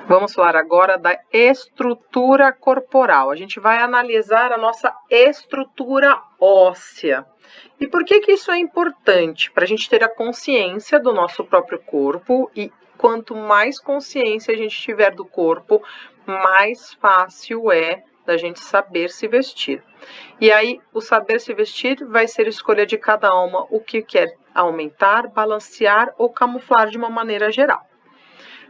Vamos falar agora da estrutura corporal. A gente vai analisar a nossa estrutura óssea. E por que isso é importante? Para a gente ter a consciência do nosso próprio corpo, e quanto mais consciência a gente tiver do corpo, mais fácil é da gente saber se vestir. E aí, o saber se vestir vai ser escolha de cada uma o que quer aumentar, balancear ou camuflar de uma maneira geral.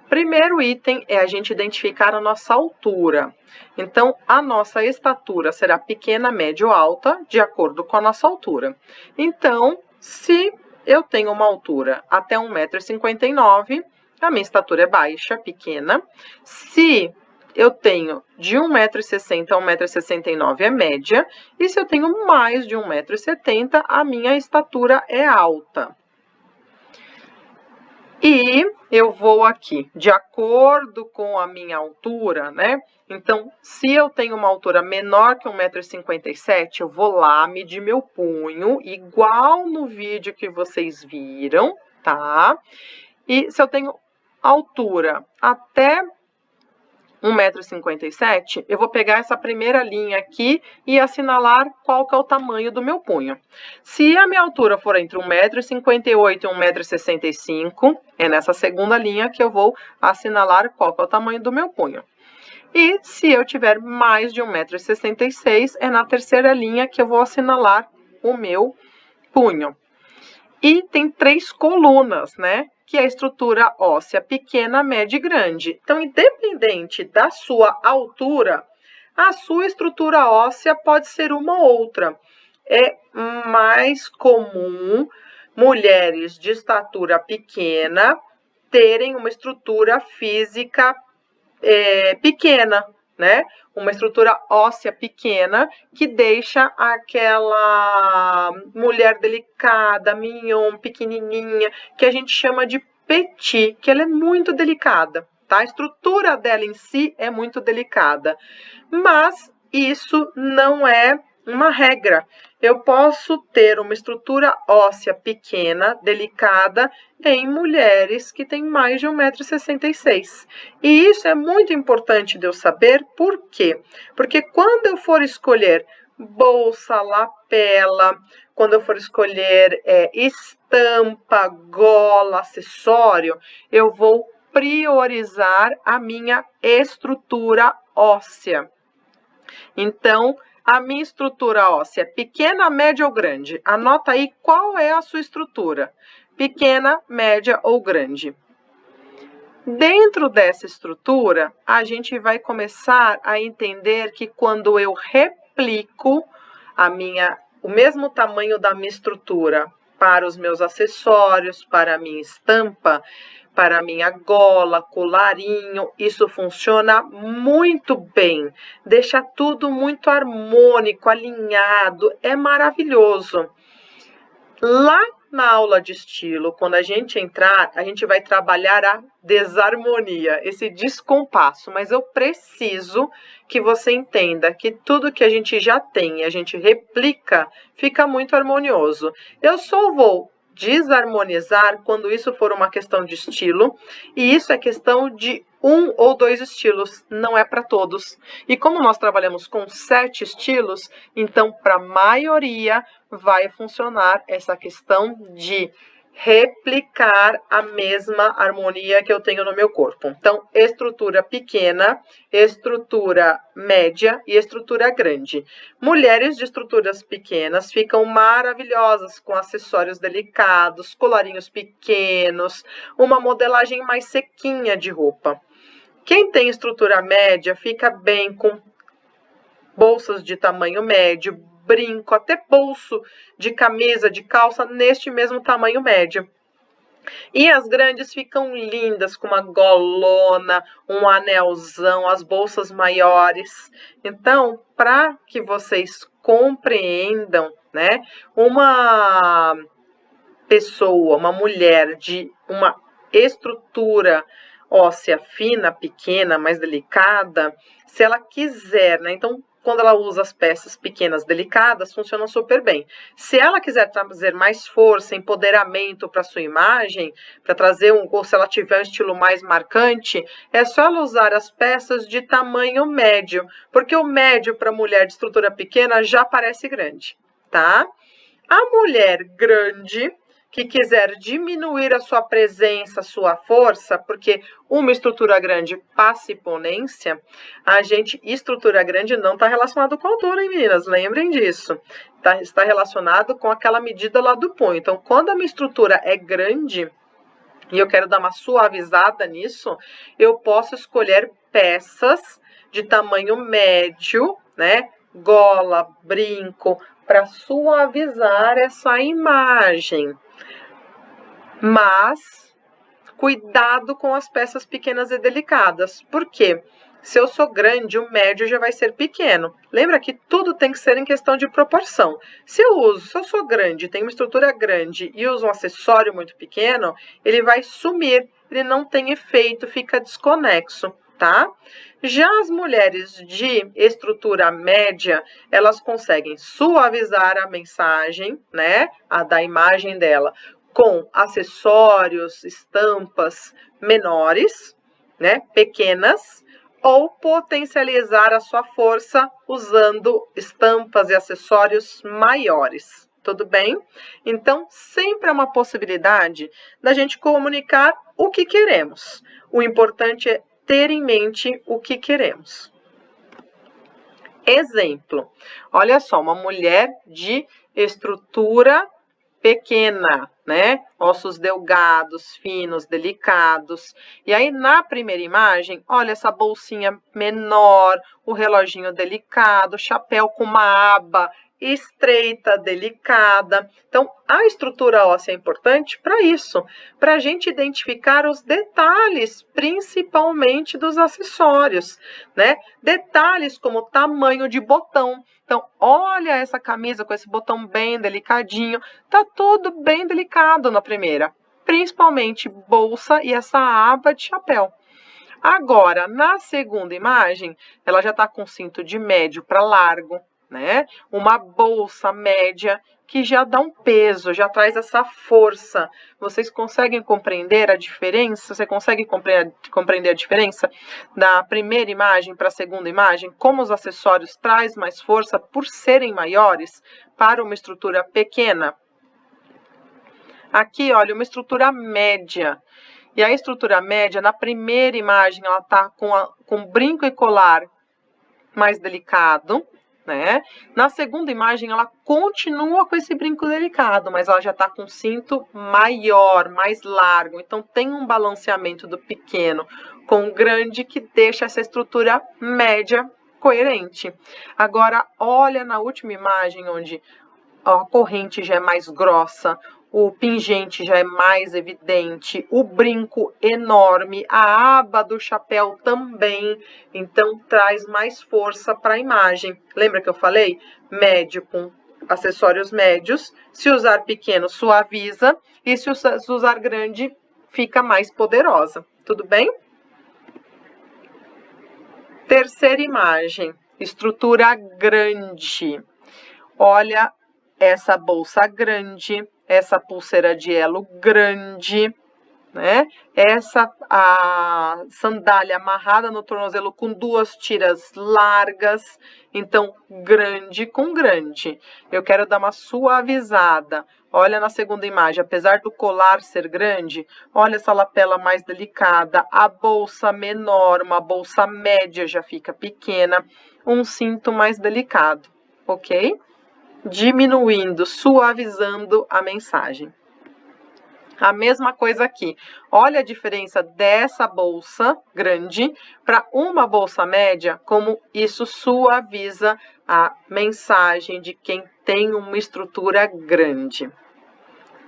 Primeiro item é a gente identificar a nossa altura. Então, a nossa estatura será pequena, média ou alta, de acordo com a nossa altura. Então, se eu tenho uma altura até 1,59 m, a minha estatura é baixa, pequena. Se eu tenho de 1,60 m a 1,69 m é média. E se eu tenho mais de 1,70 m, a minha estatura é alta. E eu vou aqui, de acordo com a minha altura, né? Então, se eu tenho uma altura menor que 1,57 m, eu vou lá medir meu punho, igual no vídeo que vocês viram, tá? E se eu tenho altura até 1,57 m, eu vou pegar essa primeira linha aqui e assinalar qual que é o tamanho do meu punho. Se a minha altura for entre 1,58 m e 1,65 m, é nessa segunda linha que eu vou assinalar qual que é o tamanho do meu punho. E se eu tiver mais de 1,66 m, é na terceira linha que eu vou assinalar o meu punho. E tem 3 colunas, né? Que é a estrutura óssea pequena, média e grande. Então, independente da sua altura, a sua estrutura óssea pode ser uma ou outra. É mais comum mulheres de estatura pequena terem uma estrutura física pequena, né? Uma estrutura óssea pequena que deixa aquela mulher delicada, mignon, pequenininha, que a gente chama de petit, que ela é muito delicada, tá? A estrutura dela em si é muito delicada, mas isso não é uma regra. Eu posso ter uma estrutura óssea pequena, delicada, em mulheres que têm mais de 1,66 m. E isso é muito importante de eu saber, por quê? Porque quando eu for escolher bolsa, lapela, quando eu for escolher estampa, gola, acessório, eu vou priorizar a minha estrutura óssea. Então, a minha estrutura óssea é pequena, média ou grande? Anota aí qual é a sua estrutura. Pequena, média ou grande? Dentro dessa estrutura, a gente vai começar a entender que quando eu replico o mesmo tamanho da minha estrutura para os meus acessórios, para a minha estampa, para a minha gola, colarinho, isso funciona muito bem, deixa tudo muito harmônico, alinhado, é maravilhoso. Lá na aula de estilo, quando a gente entrar, a gente vai trabalhar a desarmonia, esse descompasso, mas eu preciso que você entenda que tudo que a gente já tem e a gente replica, fica muito harmonioso. Eu só vou desarmonizar quando isso for uma questão de estilo, e isso é questão de 1 ou 2 estilos, não é para todos. E como nós trabalhamos com 7 estilos, então para a maioria vai funcionar essa questão de replicar a mesma harmonia que eu tenho no meu corpo. Então, estrutura pequena, estrutura média e estrutura grande. Mulheres de estruturas pequenas ficam maravilhosas com acessórios delicados, colarinhos pequenos, uma modelagem mais sequinha de roupa. Quem tem estrutura média fica bem com bolsas de tamanho médio, brinco, até bolso de camisa, de calça, neste mesmo tamanho médio. E as grandes ficam lindas, com uma golona, um anelzão, as bolsas maiores. Então, para que vocês compreendam, né, uma pessoa, uma mulher de uma estrutura óssea fina, pequena, mais delicada, se ela quiser, né, então quando ela usa as peças pequenas delicadas, funciona super bem. Se ela quiser trazer mais força, empoderamento para sua imagem, para trazer ou se ela tiver um estilo mais marcante, é só ela usar as peças de tamanho médio, porque o médio para mulher de estrutura pequena já parece grande, tá? A mulher grande que quiser diminuir a sua presença, a sua força, porque uma estrutura grande passa imponência, estrutura grande não está relacionado com a altura, hein, meninas? Lembrem disso. Está relacionado com aquela medida lá do punho. Então, quando a minha estrutura é grande, e eu quero dar uma suavizada nisso, eu posso escolher peças de tamanho médio, né? Gola, brinco, para suavizar essa imagem. Mas, cuidado com as peças pequenas e delicadas. Por quê? Se eu sou grande, o médio já vai ser pequeno. Lembra que tudo tem que ser em questão de proporção. Se eu sou grande, tenho uma estrutura grande e uso um acessório muito pequeno, ele vai sumir, ele não tem efeito, fica desconexo, tá? Já as mulheres de estrutura média, elas conseguem suavizar a mensagem, né, da imagem dela, com acessórios, estampas menores, né, pequenas, ou potencializar a sua força usando estampas e acessórios maiores. Tudo bem? Então, sempre é uma possibilidade da gente comunicar o que queremos. O importante é ter em mente o que queremos. Exemplo, olha só, uma mulher de estrutura pequena, né? Ossos delgados, finos, delicados. E aí, na primeira imagem, olha essa bolsinha menor, o reloginho delicado, chapéu com uma aba estreita, delicada. Então, a estrutura óssea é importante para isso, para a gente identificar os detalhes, principalmente dos acessórios, né? Detalhes como tamanho de botão. Então, olha essa camisa com esse botão bem delicadinho, tá tudo bem delicado na primeira, principalmente bolsa e essa aba de chapéu. Agora, na segunda imagem, ela já tá com cinto de médio para largo, né? Uma bolsa média que já dá um peso, já traz essa força. Vocês conseguem compreender a diferença? Você consegue compreender a diferença da primeira imagem para a segunda imagem? Como os acessórios trazem mais força por serem maiores para uma estrutura pequena? Aqui, olha, uma estrutura média. E a estrutura média, na primeira imagem, ela está com brinco e colar mais delicado, né? Na segunda imagem, ela continua com esse brinco delicado, mas ela já está com cinto maior, mais largo. Então, tem um balanceamento do pequeno com o grande que deixa essa estrutura média coerente. Agora, olha na última imagem, onde a corrente já é mais grossa, o pingente já é mais evidente, o brinco enorme, a aba do chapéu também, então traz mais força para a imagem. Lembra que eu falei? Médio com acessórios médios, se usar pequeno suaviza e se usar grande fica mais poderosa. Tudo bem? Terceira imagem, estrutura grande. Olha essa bolsa grande, essa pulseira de elo grande, né? A sandália amarrada no tornozelo com 2 tiras largas, então grande com grande. Eu quero dar uma suavizada. Olha na segunda imagem, apesar do colar ser grande, olha essa lapela mais delicada, a bolsa menor, uma bolsa média já fica pequena, um cinto mais delicado, ok? Diminuindo, suavizando a mensagem. A mesma coisa aqui. Olha a diferença dessa bolsa grande para uma bolsa média, como isso suaviza a mensagem de quem tem uma estrutura grande.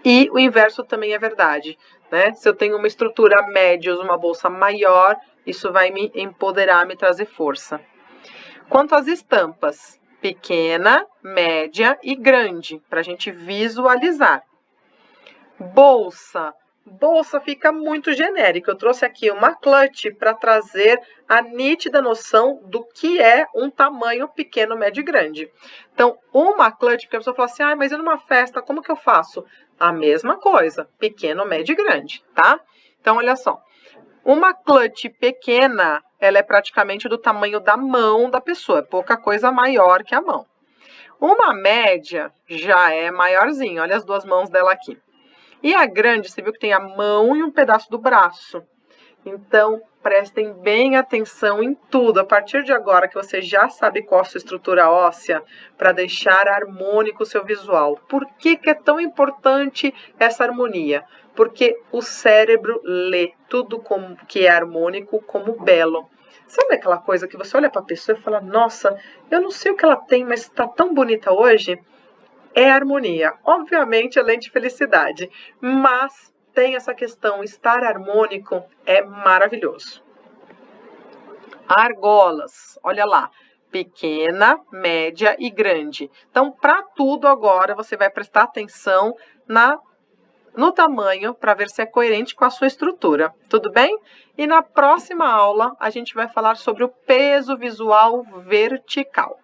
E o inverso também é verdade, né? Se eu tenho uma estrutura média, uso uma bolsa maior, isso vai me empoderar, me trazer força. Quanto às estampas, pequena, média e grande, para a gente visualizar. Bolsa Bolsa fica muito genérico. Eu trouxe aqui uma clutch para trazer a nítida noção do que é um tamanho pequeno, médio e grande. Então, uma clutch, porque a pessoa fala assim, ah, mas e numa festa, como que eu faço? A mesma coisa, pequeno, médio e grande, tá? Então, olha só. Uma clutch pequena, ela é praticamente do tamanho da mão da pessoa, é pouca coisa maior que a mão. Uma média já é maiorzinha, olha as duas mãos dela aqui. E a grande, você viu que tem a mão e um pedaço do braço. Então, prestem bem atenção em tudo. A partir de agora que você já sabe qual a sua estrutura óssea, para deixar harmônico o seu visual. Por que que é tão importante essa harmonia? Porque o cérebro lê tudo como que é harmônico como belo. Sabe aquela coisa que você olha para a pessoa e fala, nossa, eu não sei o que ela tem, mas está tão bonita hoje? É harmonia. Obviamente, além de felicidade, mas tem essa questão, estar harmônico é maravilhoso. Argolas, olha lá, pequena, média e grande. Então, para tudo agora, você vai prestar atenção no tamanho para ver se é coerente com a sua estrutura, tudo bem? E na próxima aula, a gente vai falar sobre o peso visual vertical.